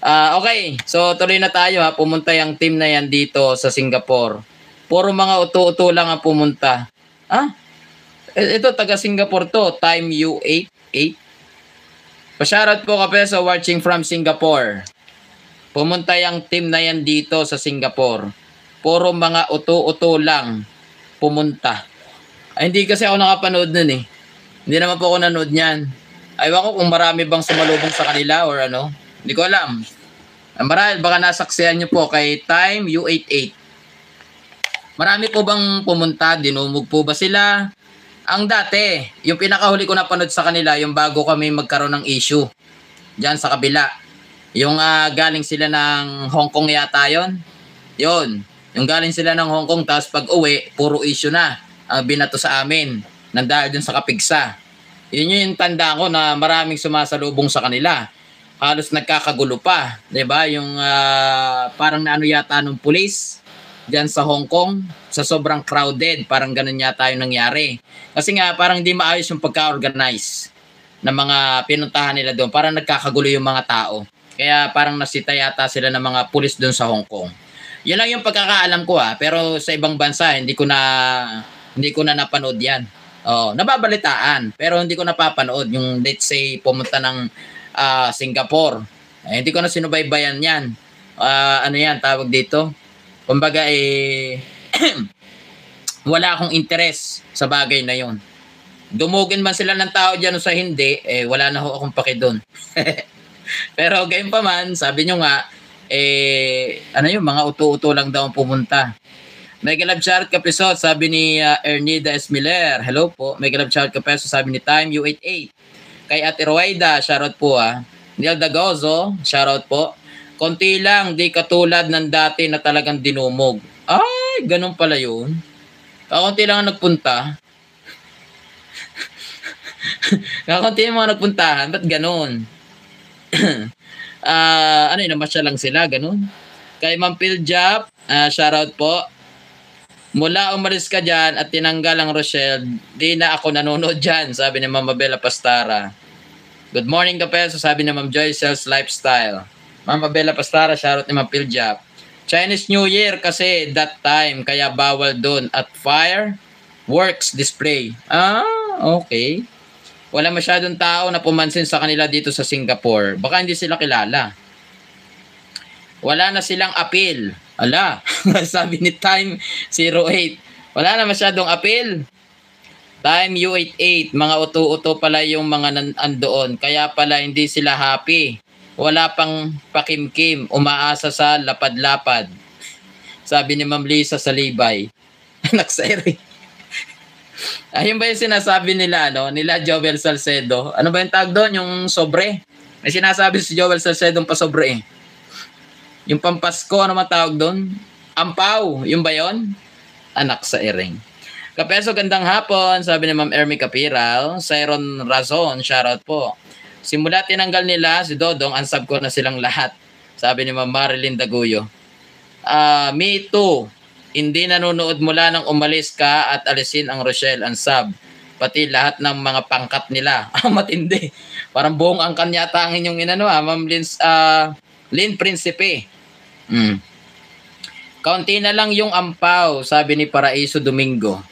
Okay, so tuloy na tayo ha. Pumunta yung team na yan dito sa Singapore. Puro mga uto-uto lang ang pumunta. Ah, ito taga Singapore to. Time U88. Pa-shoutout po kape sa watching from Singapore. Pumunta yung team na yan dito sa Singapore. Puro mga uto-uto lang pumunta. Ay, hindi kasi ako nakapanood nun eh. Hindi naman po ako nanood niyan. Aywan ko kung marami bang sumalubong sa kanila or ano. Hindi ko alam. Marahil baka nasaksihan nyo po kay Time U88. Marami po bang pumunta? Dinumog po ba sila? Ang dati, yung pinakahuli ko napanood sa kanila, yung bago kami magkaroon ng issue. Diyan sa kabila. Yung galing sila ng Hong Kong yata yon. Yun. Yung galing sila ng Hong Kong, tapos pag uwi, puro issue na. Binato sa amin. Nandahal dun sa kapigsa. Yun yung tanda ko na maraming sumasalubong sa kanila. Halos nagkakagulo pa. 'Di ba? Yung parang naano yata nung pulis diyan sa Hong Kong, sa sobrang crowded, parang ganun yata yung nangyari. Kasi nga parang hindi maayos yung pagka-organize ng mga pinuntahan nila doon. Parang nagkakagulo yung mga tao. Kaya parang nasita yata sila ng mga pulis doon sa Hong Kong. Yun lang yung pagkakaalam ko pero sa ibang bansa hindi ko na napanood 'yan. Oh, nababalitaan pero hindi ko napapanood yung let's say pumunta ng Singapore. Hindi ko na sinubaybayan 'yan. Ano 'yan tawag dito? Kumbaga wala akong interes sa bagay na 'yon. Dumugin man sila ng tao diyan o sa hindi, wala na ho akong paki doon. Pero gayon pa man, sabi nyo nga ano yung mga uto-uto lang daw ang pumunta. Mega Love Shout Kapisot, sabi ni Ernida Esmiler. Hello po. Mega Love Shout Kapisot, sabi ni Time U88. Kay Ate Roida, shoutout po Neil Dagozo, shoutout po. Konti lang, di katulad ng dati na talagang dinumog. Ay, ganun pala yun. Kakunti lang ang nagpunta. Kakunti yung mga nagpuntahan, ba't ganun? Ano yun, namasya lang sila, ganun. Kay Ma'am Piljap, shoutout po. Mula umalis ka dyan at tinanggal ang Rochelle, di na ako nanonood dyan, sabi ni Ma'am Mabela Pastara. Good morning Kapeso, sabi ni Ma'am Joy Sells Lifestyle. Ma'am Mabela Pastara, shoutout ni Ma'am Piljap. Chinese New Year kasi that time, kaya bawal doon at fireworks display. Okay. Wala masyadong tao na pumansin sa kanila dito sa Singapore. Baka hindi sila kilala. Wala na silang appeal. Ala, sabi ni Time 08. Wala na masyadong appeal. Time U88, mga uto-uto pala yung mga andoon. Kaya pala hindi sila happy. Wala pang pakimkim, umaasa sa lapad-lapad. Sabi ni Ma'am Lisa Salibay. Anak sa ere. Ayun ba yung sinasabi nila, nila Joel Salcedo? Ano ba yung tag doon? Yung sobre? May sinasabi si Joel Salcedo pa sobre Yung pampasko, ano matawag doon? Ampaw, yung ba yun? Anak sa ering. Kapeso, gandang hapon, sabi ni Ma'am Ermi Capiral. Siron Razon, shoutout po. Simula tinanggal nila si Dodong, unsub ko na silang lahat. Sabi ni Ma'am Marilyn Daguyo. Me too. Hindi nanonood mula nang umalis ka at alisin ang Rochelle unsub. Pati lahat ng mga pangkat nila. Matindi. Parang buong angkan yata ang inyong inano Ma'am Lynn Principe. Kaunti na lang yung ampaw, sabi ni Paraiso Domingo.